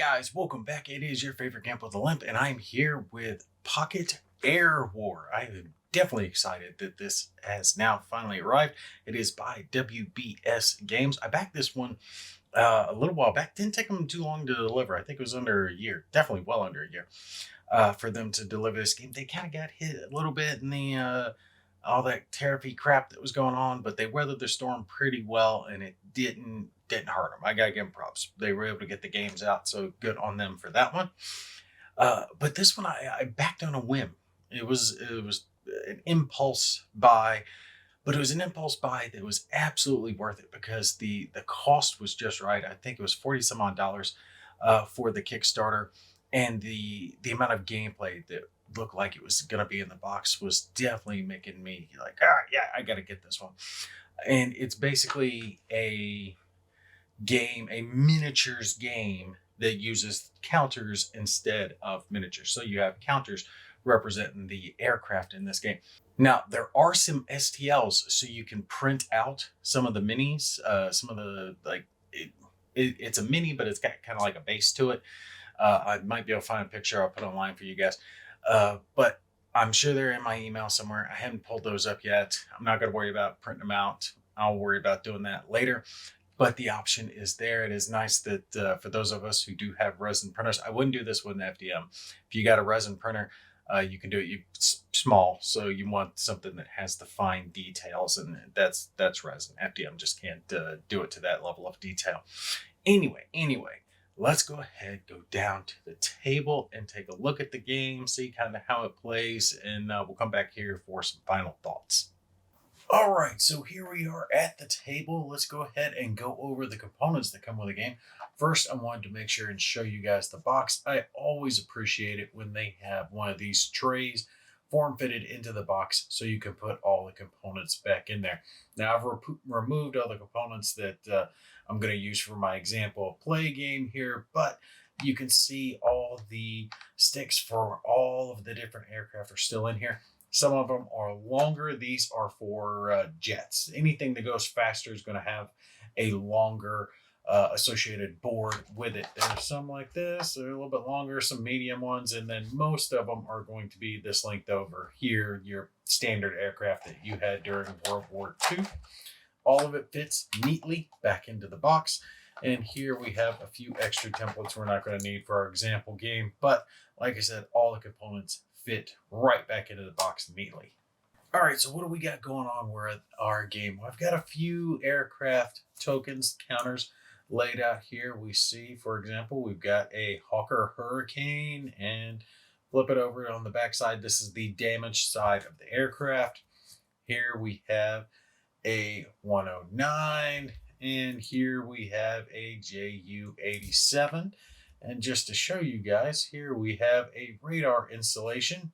Guys, welcome back. It is your favorite Camp with a Limp, and I'm here with Pocket Air War. I am definitely excited that this has now finally arrived. It is by WBS Games. I backed this one a little while back. Didn't take them too long to deliver. I think it was under a year, definitely well under a year, for them to deliver this game. They kind of got hit a little bit in the all that therapy crap that was going on, but they weathered the storm pretty well, and it didn't hurt them. I gotta give them props. They were able to get the games out, so good on them for that one. But this one I backed on a whim. It was an impulse buy, but it was an impulse buy that was absolutely worth it because the cost was just right. I think it was 40 some odd dollars for the Kickstarter, and the amount of gameplay that looked like it was gonna be in the box was definitely making me like, yeah, I gotta get this one. And it's basically a miniatures game that uses counters instead of miniatures. So you have counters representing the aircraft in this game. Now, there are some STLs, so you can print out some of the minis, some of the, like, it's a mini, but it's got kind of like a base to it. I might be able to find a picture. I'll put online for you guys. But I'm sure they're in my email somewhere. I haven't pulled those up yet. I'm not going to worry about printing them out. I'll worry about doing that later. But the option is there. It is nice that for those of us who do have resin printers, I wouldn't do this with an FDM. If you got a resin printer, you can do it. It's small, so you want something that has the fine details, and that's resin. FDM just can't do it to that level of detail. Anyway, let's go ahead, go down to the table and take a look at the game, see kind of how it plays, and we'll come back here for some final thoughts. All right, so here we are at the table. Let's go ahead and go over the components that come with the game. First, I wanted to make sure and show you guys the box. I always appreciate it when they have one of these trays form-fitted into the box so you can put all the components back in there. Now, I've removed all the components that I'm going to use for my example play game here, but you can see all the sticks for all of the different aircraft are still in here. Some of them are longer. These are for jets. Anything that goes faster is going to have a longer associated board with it. There's some like this. They're a little bit longer, some medium ones, and then most of them are going to be this length over here, your standard aircraft that you had during World War II. All of it fits neatly back into the box. And here we have a few extra templates we're not going to need for our example game. But like I said, all the components fit right back into the box neatly. All right, so what do we got going on with our game? Well, I've got a few aircraft tokens, counters laid out here. We see, for example, we've got a Hawker Hurricane, and flip it over on the back side. This is the damaged side of the aircraft. Here we have a 109, and here we have a JU-87. And just to show you guys, here we have a radar installation,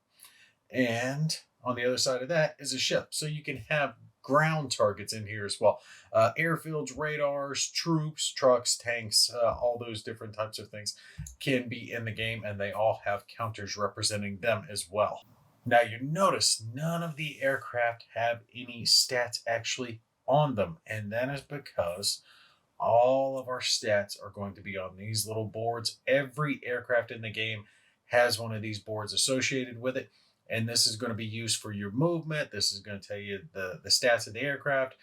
and on the other side of that is a ship. So you can have ground targets in here as well. Airfields, radars, troops, trucks, tanks, all those different types of things can be in the game, and they all have counters representing them as well. Now you notice none of the aircraft have any stats actually on them, and that is because all of our stats are going to be on these little boards. Every aircraft in the game has one of these boards associated with it, and this is going to be used for your movement. This is going to tell you the stats of the aircraft.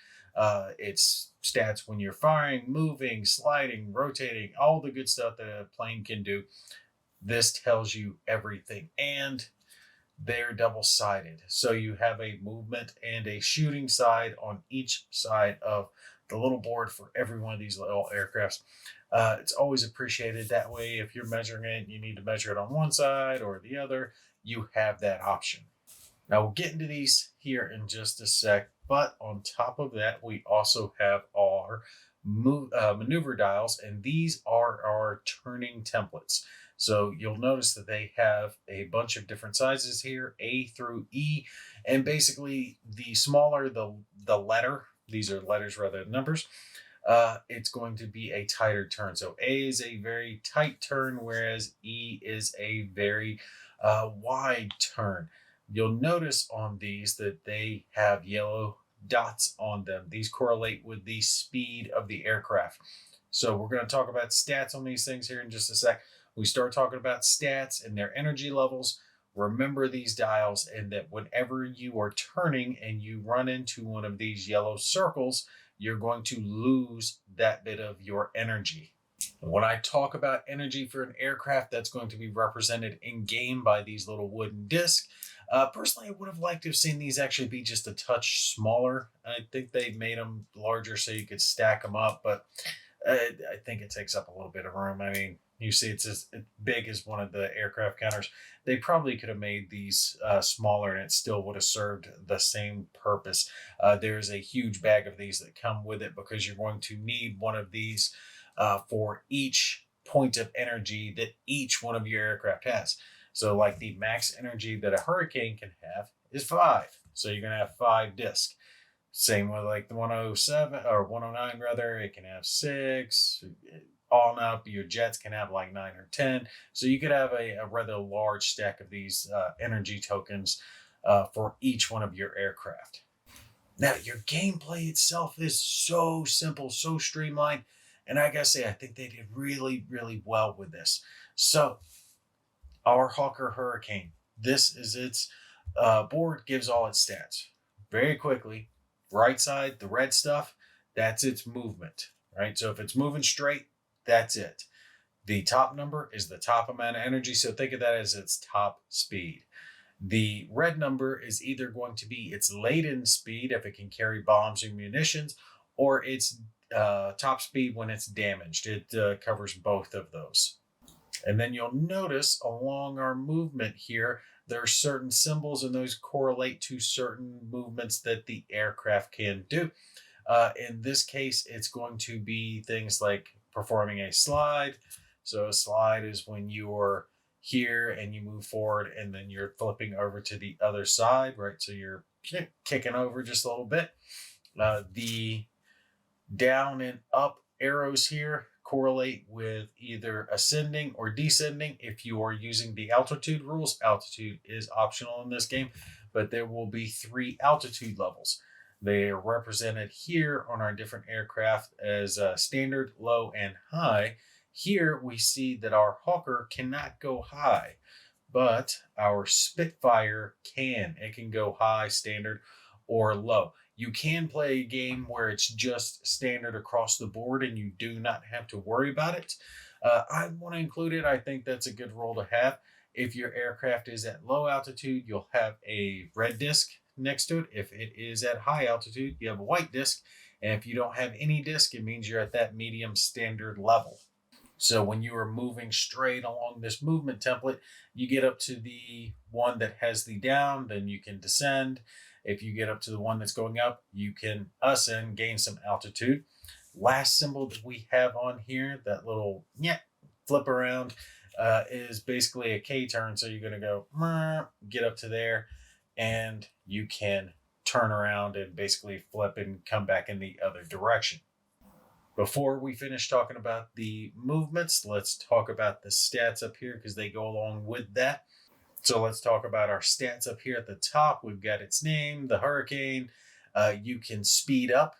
It's stats when you're firing, moving, sliding, rotating, all the good stuff that a plane can do. This tells you everything, and they're double-sided. So you have a movement and a shooting side on each side of the little board for every one of these little aircrafts. It's always appreciated that way. If you're measuring it, you need to measure it on one side or the other, you have that option. Now we'll get into these here in just a sec, but on top of that, we also have our maneuver dials, and these are our turning templates. So you'll notice that they have a bunch of different sizes here, A through E, and basically the smaller the letter, these are letters rather than numbers, it's going to be a tighter turn. So A is a very tight turn, whereas E is a very wide turn. You'll notice on these that they have yellow dots on them. These correlate with the speed of the aircraft. So we're going to talk about stats on these things here in just a sec. We start talking about stats and their energy levels. Remember these dials, and that whenever you are turning and you run into one of these yellow circles, you're going to lose that bit of your energy. When I talk about energy for an aircraft, that's going to be represented in game by these little wooden discs. Personally, I would have liked to have seen these actually be just a touch smaller. I think they made them larger so you could stack them up, but I think it takes up a little bit of room. I mean, you see it's as big as one of the aircraft counters. They probably could have made these smaller and it still would have served the same purpose. There's a huge bag of these that come with it because you're going to need one of these for each point of energy that each one of your aircraft has. So like the max energy that a Hurricane can have is 5. So you're going to have 5 discs. Same with like the 107 or 109 rather, it can have 6. On up, your jets can have like 9 or 10. So you could have a rather large stack of these energy tokens for each one of your aircraft. Now, your gameplay itself is so simple, so streamlined. And I gotta say, I think they did really, really well with this. So, our Hawker Hurricane, this is its board, gives all its stats. Very quickly, right side, the red stuff, that's its movement, right? So if it's moving straight, that's it. The top number is the top amount of energy, so think of that as its top speed. The red number is either going to be its laden speed if it can carry bombs or munitions, or its top speed when it's damaged. It covers both of those. And then you'll notice along our movement here, there are certain symbols and those correlate to certain movements that the aircraft can do. In this case, it's going to be things like performing a slide. So a slide is when you're here and you move forward and then you're flipping over to the other side, right? So you're kicking over just a little bit. The down and up arrows here correlate with either ascending or descending. If you are using the altitude rules, altitude is optional in this game, but there will be 3 altitude levels. They are represented here on our different aircraft as standard, low, and high. Here we see that our Hawker cannot go high, but our Spitfire can. It can go high, standard, or low. You can play a game where it's just standard across the board and you do not have to worry about it. I want to include it. I think that's a good role to have. If your aircraft is at low altitude, you'll have a red disc next to it. If it is at high altitude, you have a white disc. And if you don't have any disc, it means you're at that medium standard level. So when you are moving straight along this movement template, you get up to the one that has the down, then you can descend. If you get up to the one that's going up, you can ascend, gain some altitude. Last symbol that we have on here, that little flip around, is basically a K-turn. So you're going to go, get up to there, and you can turn around and basically flip and come back in the other direction. Before we finish talking about the movements, let's talk about the stats up here because they go along with that. So let's talk about our stats up here at the top. We've got its name, the Hurricane. You can speed up.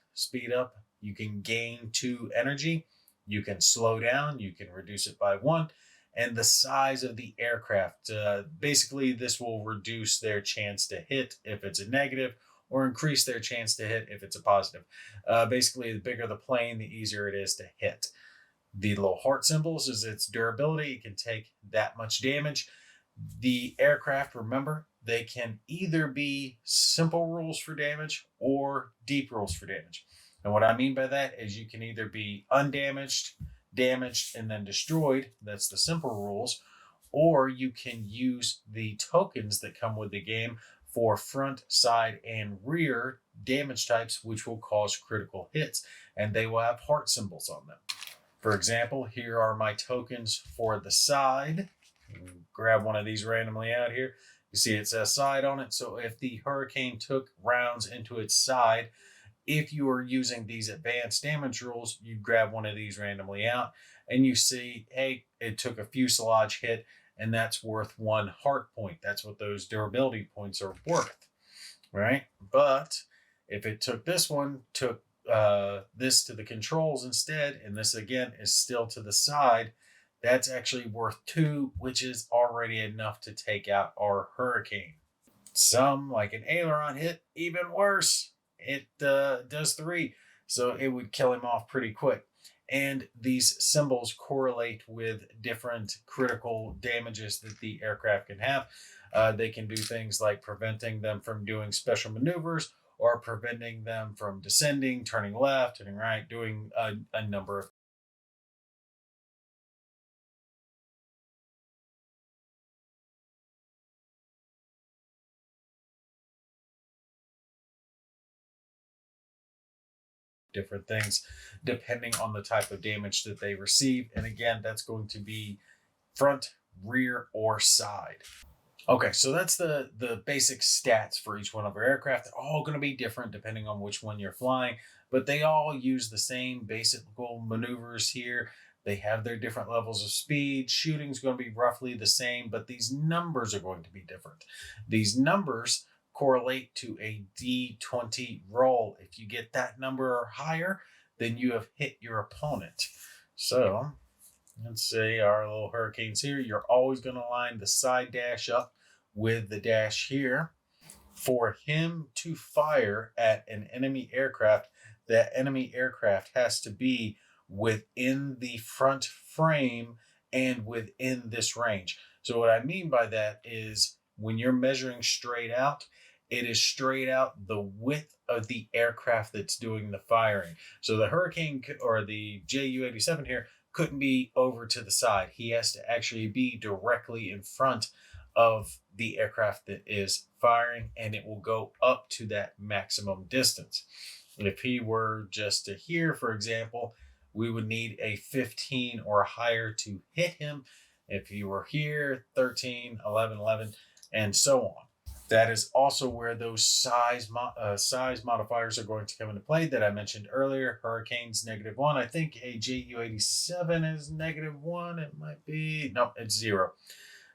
You can gain 2 energy. You can slow down. You can reduce it by 1. And the size of the aircraft. Basically, this will reduce their chance to hit if it's a negative, or increase their chance to hit if it's a positive. Basically, the bigger the plane, the easier it is to hit. The little heart symbols is its durability. It can take that much damage. The aircraft, remember, they can either be simple rules for damage or deep rules for damage. And what I mean by that is you can either be undamaged, damaged, and then destroyed. That's the simple rules. Or you can use the tokens that come with the game for front, side, and rear damage types, which will cause critical hits. And they will have heart symbols on them. For example, here are my tokens for the side. Grab one of these randomly out here. You see it says side on it. So if the Hurricane took rounds into its side, if you are using these advanced damage rules, you grab one of these randomly out and you see, hey, it took a fuselage hit and that's worth 1 heart point. That's what those durability points are worth, right? But if it took this one, took this to the controls instead, and this again is still to the side, that's actually worth 2, which is already enough to take out our Hurricane. Some, like an aileron hit, even worse. It does 3, so it would kill him off pretty quick. And these symbols correlate with different critical damages that the aircraft can have. They can do things like preventing them from doing special maneuvers, or preventing them from descending, turning left, turning right, doing a number of different things depending on the type of damage that they receive. And again, that's going to be front, rear, or side. Okay, so that's the basic stats for each one of our aircraft. They're all going to be different depending on which one you're flying, but they all use the same basic maneuvers here. They have their different levels of speed. Shooting's going to be roughly the same, but these numbers are going to be different. These numbers correlate to a D20 roll. If you get that number or higher, then you have hit your opponent. So let's say our little Hurricanes here, you're always going to line the side dash up with the dash here. For him to fire at an enemy aircraft, that enemy aircraft has to be within the front frame and within this range. So what I mean by that is when you're measuring straight out, it is straight out the width of the aircraft that's doing the firing. So the Hurricane or the Ju-87 here couldn't be over to the side. He has to actually be directly in front of the aircraft that is firing, and it will go up to that maximum distance. If he were just to here, for example, we would need a 15 or higher to hit him. If he were here, 13, 11, 11, and so on. That is also where those size modifiers are going to come into play that I mentioned earlier. Hurricane's -1. I think a Ju-87 is -1. It might be. Nope, it's 0.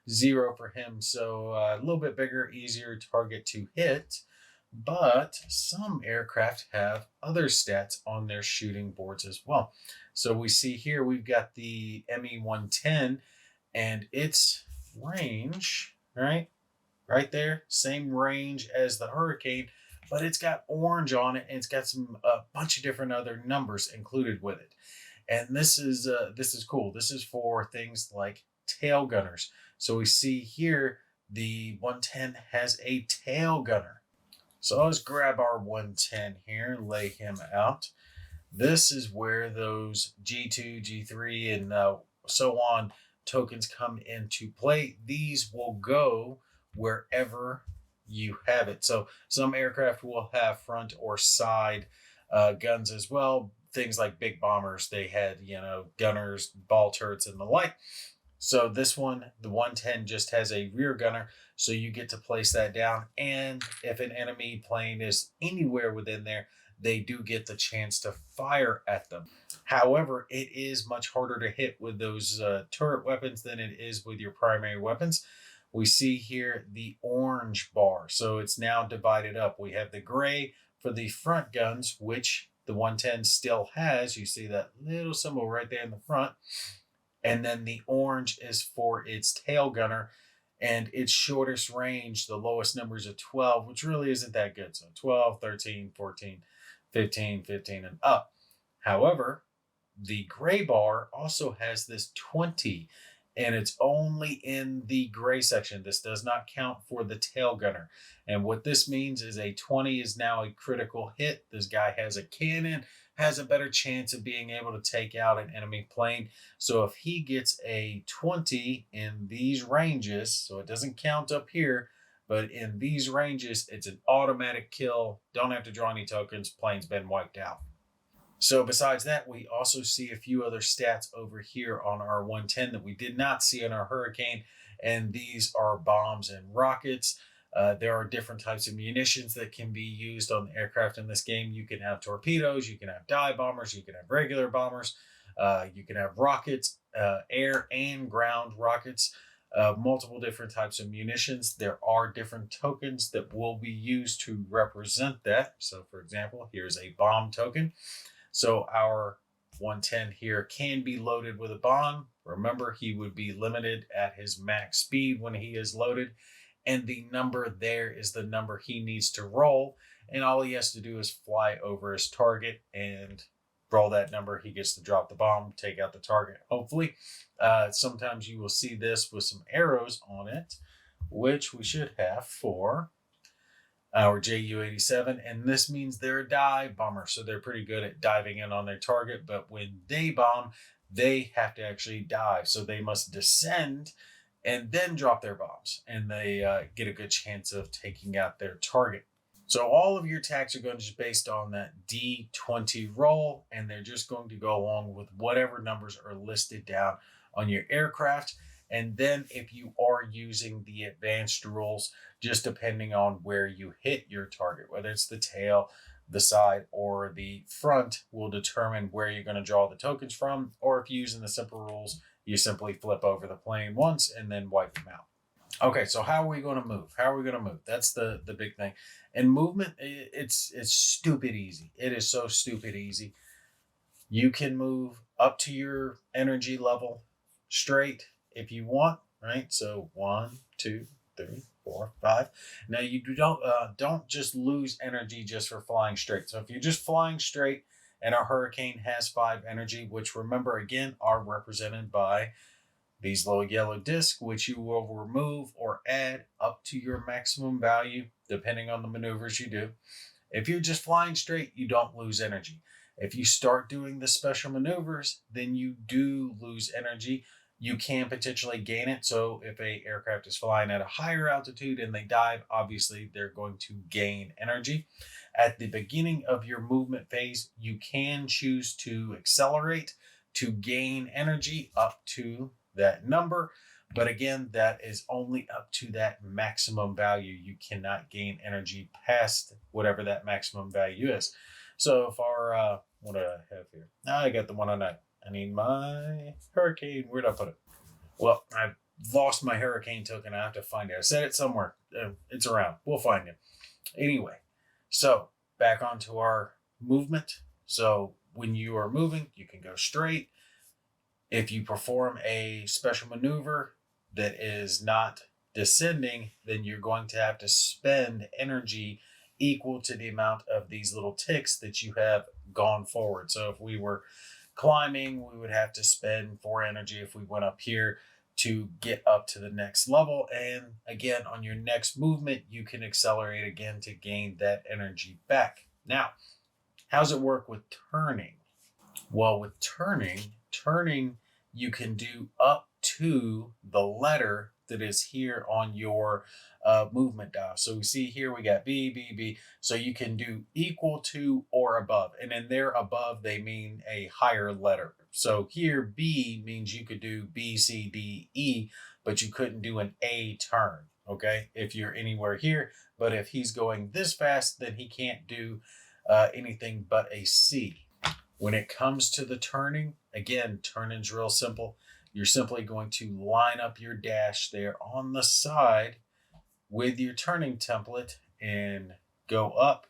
0 for him. So a little bit bigger, easier target to hit. But some aircraft have other stats on their shooting boards as well. So we see here we've got the Me-110 and its range, right? Right there, same range as the Hurricane, but it's got orange on it, and it's got a bunch of different other numbers included with it. And this is cool. This is for things like tail gunners. So we see here the 110 has a tail gunner. So let's grab our 110 here, lay him out. This is where those G2, G3, and so on tokens come into play. These will go wherever you have it. So some aircraft will have front or side guns as well. Things like big bombers, they had, gunners, ball turrets, and the like. So this one, the 110, just has a rear gunner. So you get to place that down. And if an enemy plane is anywhere within there, they do get the chance to fire at them. However, it is much harder to hit with those turret weapons than it is with your primary weapons. We see here the orange bar. So it's now divided up. We have the gray for the front guns, which the 110 still has. You see that little symbol right there in the front. And then the orange is for its tail gunner. And its shortest range, the lowest number is a 12, which really isn't that good. So 12, 13, 14, 15, 15, and up. However, the gray bar also has this 20, and it's only in the gray section. This does not count for the tail gunner. And what this means is a 20 is now a critical hit. This guy has a cannon, has a better chance of being able to take out an enemy plane. So if he gets a 20 in these ranges, so it doesn't count up here, but in these ranges, it's an automatic kill. Don't have to draw any tokens. Plane's been wiped out. So besides that, we also see a few other stats over here on our 110 that we did not see on our Hurricane, and these are bombs and rockets. There are different types of munitions that can be used on the aircraft in this game. You can have torpedoes, you can have dive bombers, you can have regular bombers, you can have rockets, air and ground rockets. multiple different types of munitions. There are different tokens that will be used to represent that. So for example, here's a bomb token. So our 110 here can be loaded with a bomb. Remember, he would be limited at his max speed when he is loaded. And the number there is the number he needs to roll. And all he has to do is fly over his target and roll that number. He gets to drop the bomb, take out the target, hopefully. Sometimes you will see this with some arrows on it, which we should have for our JU-87. And this means they're a dive bomber. So they're pretty good at diving in on their target. But when they bomb, they have to actually dive. So they must descend and then drop their bombs. And they get a good chance of taking out their target. So all of your attacks are going to be based on that D20 roll, and they're just going to go along with whatever numbers are listed down on your aircraft. And then if you are using the advanced rules, just depending on where you hit your target, whether it's the tail, the side, or the front, will determine where you're going to draw the tokens from. Or if you're using the simple rules, you simply flip over the plane once and then wipe them out. Okay, so how are we going to move? How are we going to move? That's the big thing. And movement, it's stupid easy. It is so stupid easy. You can move up to your energy level straight if you want, right? So 1, 2, 3, 4, 5. Now you don't just lose energy just for flying straight. So if you're just flying straight and a hurricane has 5 energy, which remember again are represented by these little yellow discs, which you will remove or add up to your maximum value, depending on the maneuvers you do. If you're just flying straight, you don't lose energy. If you start doing the special maneuvers, then you do lose energy. You can potentially gain it. So if an aircraft is flying at a higher altitude and they dive, obviously they're going to gain energy. At the beginning of your movement phase, you can choose to accelerate to gain energy up to that number. But again, that is only up to that maximum value. You cannot gain energy past whatever that maximum value is. So if our, what do I have here? I got the 109. I need my hurricane. Where'd I put it? Well, I've lost my hurricane token. I have to find it. I said it somewhere. It's around. We'll find it. Anyway, so back onto our movement. So when you are moving, you can go straight. If you perform a special maneuver that is not descending, then you're going to have to spend energy equal to the amount of these little ticks that you have gone forward. So if we were climbing, we would have to spend 4 energy if we went up here to get up to the next level. And again, on your next movement, you can accelerate again to gain that energy back. Now, how's it work with turning? Well, with turning, you can do up to the letter that is here on your movement dial. So we see here we got B, B, B. So you can do equal to or above. And then there above, they mean a higher letter. So here B means you could do B, C, D, E, but you couldn't do an A turn, okay, if you're anywhere here. But if he's going this fast, then he can't do anything but a C. When it comes to the turning, again, turning's real simple. You're simply going to line up your dash there on the side with your turning template and go up,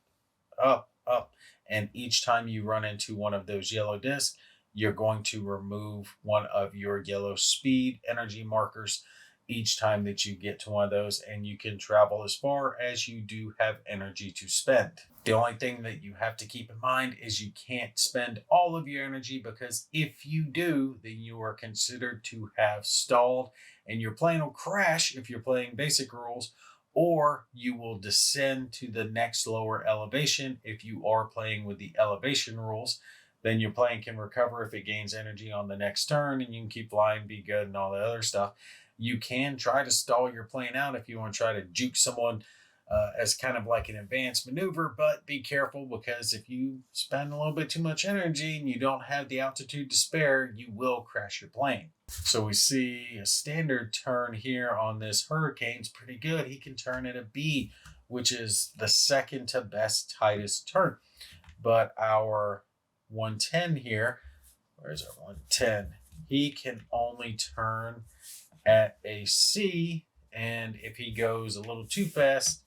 up, up. And each time you run into one of those yellow discs, you're going to remove one of your yellow speed energy markers each time that you get to one of those, and you can travel as far as you do have energy to spend. The only thing that you have to keep in mind is you can't spend all of your energy, because if you do, then you are considered to have stalled and your plane will crash if you're playing basic rules, or you will descend to the next lower elevation if you are playing with the elevation rules. Then your plane can recover if it gains energy on the next turn, and you can keep flying, be good, and all that other stuff. You can try to stall your plane out if you want to try to juke someone as kind of like an advanced maneuver, but be careful, because if you spend a little bit too much energy and you don't have the altitude to spare, you will crash your plane. So we see a standard turn here on this hurricane's pretty good. He can turn at a B, which is the second to best tightest turn. But our 110 here, where's our 110? He can only turn at a C, and if he goes a little too fast,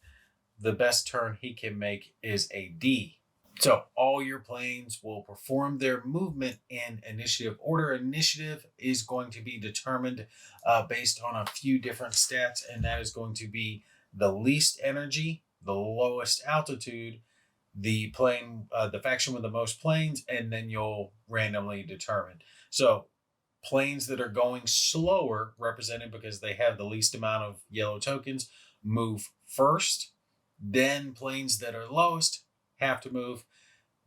the best turn he can make is a D. So all your planes will perform their movement in initiative order. Initiative is going to be determined based on a few different stats, and that is going to be the least energy, the lowest altitude, the plane, the faction with the most planes, and then you'll randomly determine. So planes that are going slower, represented because they have the least amount of yellow tokens, move first. Then planes that are lowest have to move.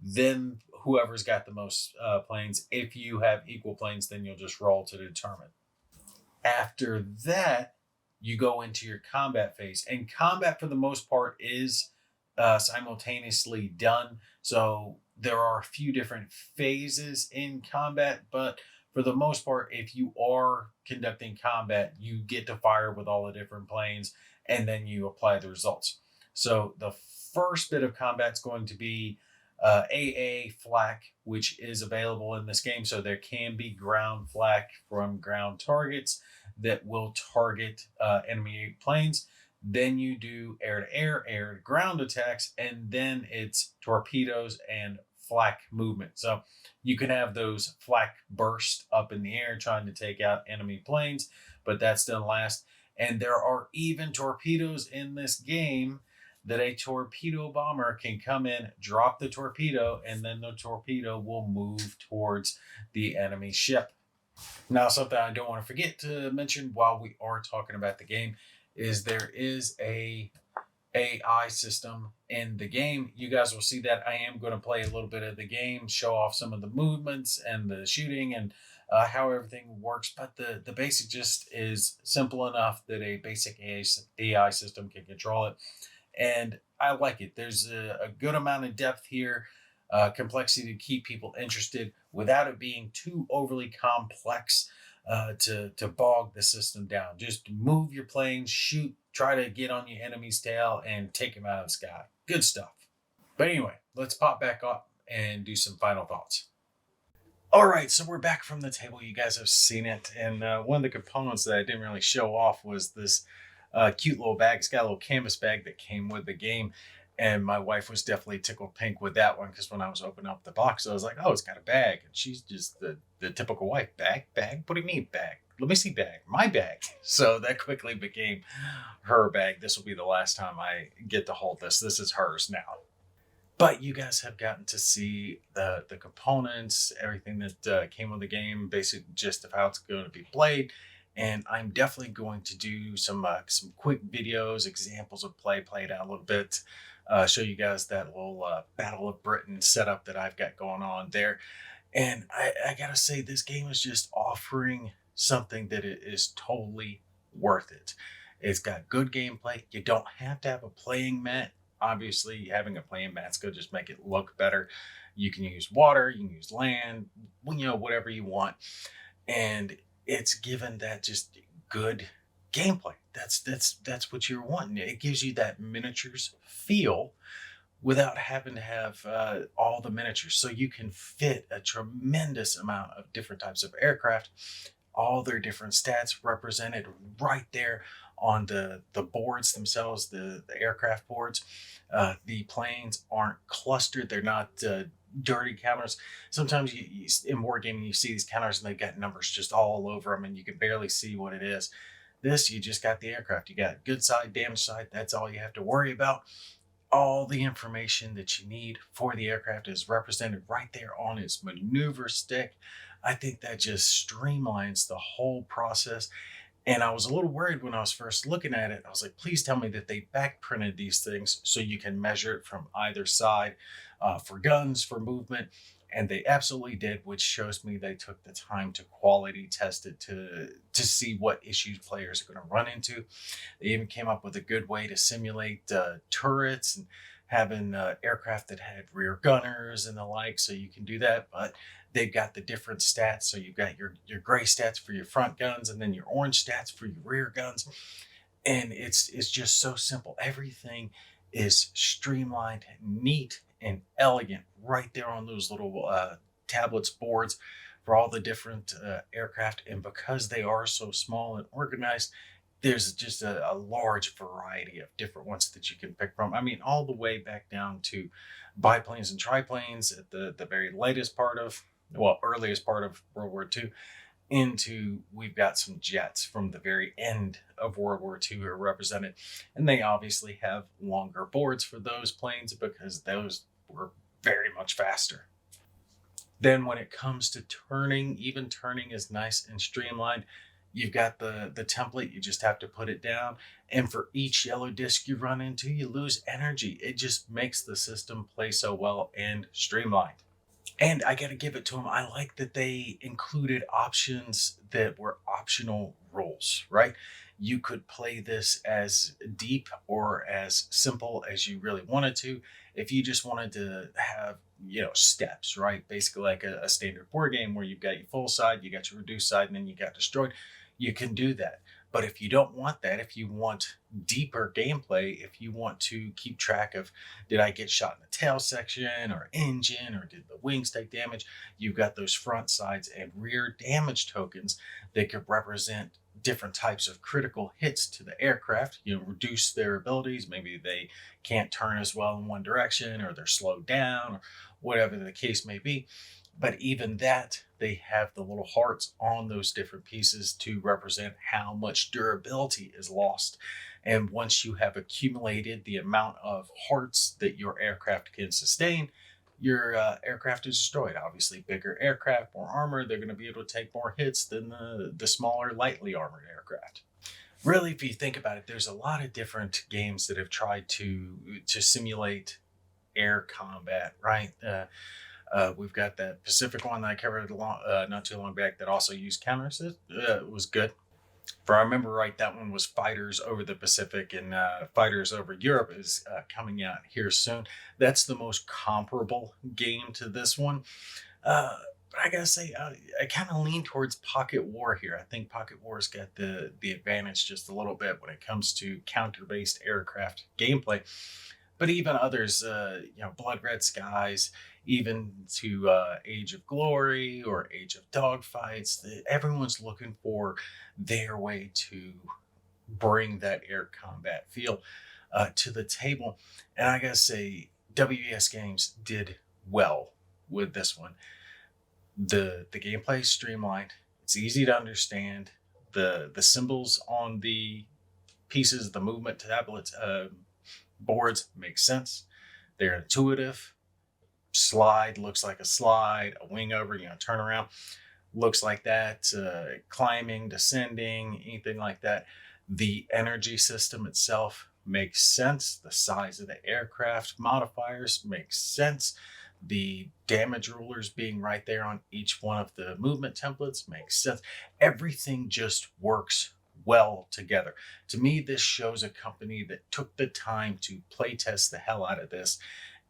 Then whoever's got the most planes. If you have equal planes, then you'll just roll to determine. After that, you go into your combat phase. And combat, for the most part, is simultaneously done. So there are a few different phases in combat, but for the most part, if you are conducting combat, you get to fire with all the different planes and then you apply the results. So the first bit of combat is going to be AA flak, which is available in this game. So there can be ground flak from ground targets that will target enemy planes. Then you do air to air, air to ground attacks, and then it's torpedoes and flak movement. So you can have those flak bursts up in the air trying to take out enemy planes, but that's done last. And there are even torpedoes in this game that a torpedo bomber can come in, drop the torpedo, and then the torpedo will move towards the enemy ship. Now, something I don't want to forget to mention while we are talking about the game is there is a AI system in the game. You guys will see that I am going to play a little bit of the game, show off some of the movements and the shooting and how everything works. But the basic just is simple enough that a basic AI system can control it. And I like it. There's a good amount of depth here, complexity to keep people interested without it being too overly complex to bog the system down. Just move your planes, shoot, try to get on your enemy's tail, and take him out of the sky. Good stuff. But anyway, let's pop back up and do some final thoughts. All right, so we're back from the table. You guys have seen it. And one of the components that I didn't really show off was this cute little bag. It's got a little canvas bag that came with the game. And my wife was definitely tickled pink with that one because when I was opening up the box, I was like, oh, it's got a bag. And she's just the typical wife. Bag? What do you mean bag? Let me see bag. My bag. So that quickly became her bag. This will be the last time I get to hold this. This is hers now. But you guys have gotten to see the components, everything that came with the game, basic gist of how it's going to be played. And I'm definitely going to do some quick videos, examples of play it out a little bit, show you guys that little Battle of Britain setup that I've got going on there. And I gotta say, this game is just offering something that it is totally worth it. It's got good gameplay. You don't have to have a playing mat. Obviously, having a playing mat's going to just make it look better. You can use water, you can use land, whatever you want. And it's given that just good gameplay. That's what you're wanting. It gives you that miniatures feel without having to have all the miniatures. So you can fit a tremendous amount of different types of aircraft, all their different stats represented right there on the boards themselves, the aircraft boards. The planes aren't clustered. They're not dirty counters. Sometimes in wargaming, you see these counters and they've got numbers just all over them and you can barely see what it is. This, you just got the aircraft. You got good side, damage side. That's all you have to worry about. All the information that you need for the aircraft is represented right there on its maneuver stick. I think that just streamlines the whole process. And I was a little worried when I was first looking at it. I was like, please tell me that they back printed these things so you can measure it from either side for guns, for movement. And they absolutely did, which shows me they took the time to quality test it to see what issues players are going to run into. They even came up with a good way to simulate turrets and having aircraft that had rear gunners and the like, so you can do that. But they've got the different stats. So you've got your gray stats for your front guns and then your orange stats for your rear guns. And it's just so simple. Everything is streamlined, neat, and elegant right there on those little tablets, boards for all the different aircraft. And because they are so small and organized, there's just a large variety of different ones that you can pick from. I mean, all the way back down to biplanes and triplanes at the very latest part of, well, earliest part of World War II, into we've got some jets from the very end of World War II are represented. And they obviously have longer boards for those planes because those were very much faster. Then when it comes to turning, even turning is nice and streamlined. You've got the template, you just have to put it down. And for each yellow disc you run into, you lose energy. It just makes the system play so well and streamlined. And I got to give it to them. I like that they included options that were optional rules, right? You could play this as deep or as simple as you really wanted to. If you just wanted to have, steps, right? Basically like a standard board game where you've got your full side, you got your reduced side, and then you got destroyed, you can do that. But if you don't want that, if you want deeper gameplay, if you want to keep track of, did I get shot in the tail section or engine, or did the wings take damage? You've got those front, sides, and rear damage tokens that could represent different types of critical hits to the aircraft, reduce their abilities. Maybe they can't turn as well in one direction, or they're slowed down, or whatever the case may be. But even that, they have the little hearts on those different pieces to represent how much durability is lost. And once you have accumulated the amount of hearts that your aircraft can sustain, your aircraft is destroyed. Obviously, bigger aircraft, more armor, they're going to be able to take more hits than the smaller, lightly armored aircraft. Really, if you think about it, there's a lot of different games that have tried to simulate air combat, right? We've got that Pacific one that I covered not too long back that also used counter assist. It was good. If I remember right, that one was Fighters Over the Pacific, and Fighters Over Europe is coming out here soon. That's the most comparable game to this one. But I gotta say, I kind of lean towards Pocket War here. I think Pocket War's got the advantage just a little bit when it comes to counter-based aircraft gameplay. But even others, Blood Red Skies, even to Age of Glory or Age of Dogfights, everyone's looking for their way to bring that air combat feel to the table. And I gotta say, WES Games did well with this one. The gameplay is streamlined. It's easy to understand. The symbols on the pieces, the movement tablets, boards make sense. They're intuitive. Slide looks like a slide. A wing over, turn around looks like that. Climbing, descending, anything like that. The energy system itself makes sense. The size of the aircraft modifiers makes sense. The damage rulers being right there on each one of the movement templates makes sense. Everything just works well together. To me, this shows a company that took the time to play test the hell out of this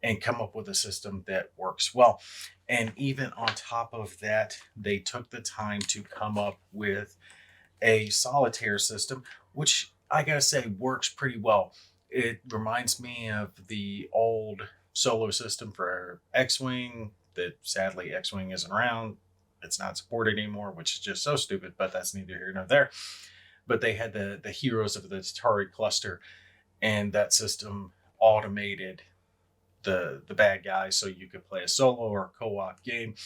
and come up with a system that works well. And even on top of that, they took the time to come up with a solitaire system, which I gotta say works pretty well. It reminds me of the old solo system for X-Wing that sadly X-Wing isn't around. It's not supported anymore, which is just so stupid, but that's neither here nor there. But they had the heroes of the Atari cluster, and that system automated the bad guys so you could play a solo or co-op game.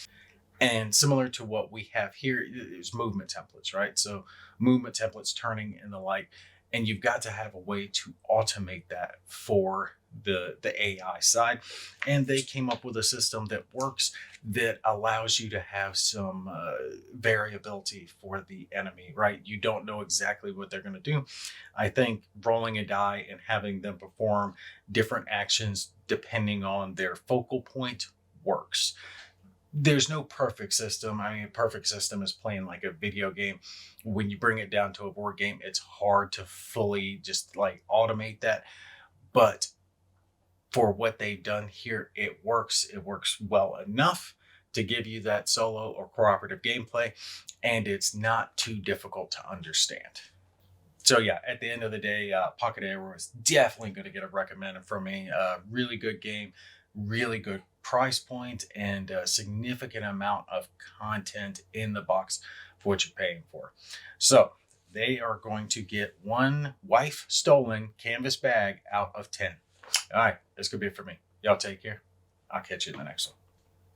And similar to what we have here is movement templates, right? So movement templates, turning, and the like. And you've got to have a way to automate that for the AI side. And they came up with a system that works, that allows you to have some variability for the enemy, right? You don't know exactly what they're going to do. I think rolling a die and having them perform different actions depending on their focal point works. There's no perfect system. I mean, a perfect system is playing like a video game. When you bring it down to a board game, it's hard to fully just like automate that. But for what they've done here, it works. It works well enough to give you that solo or cooperative gameplay, and it's not too difficult to understand. So yeah, at the end of the day, Pocket Arrow is definitely going to get a recommended from me. Really good game, really good price point and a significant amount of content in the box for what you're paying for. So they are going to get 1 wife stolen canvas bag out of 10. All right, that's gonna be it for me. Y'all take care. I'll catch you in the next one.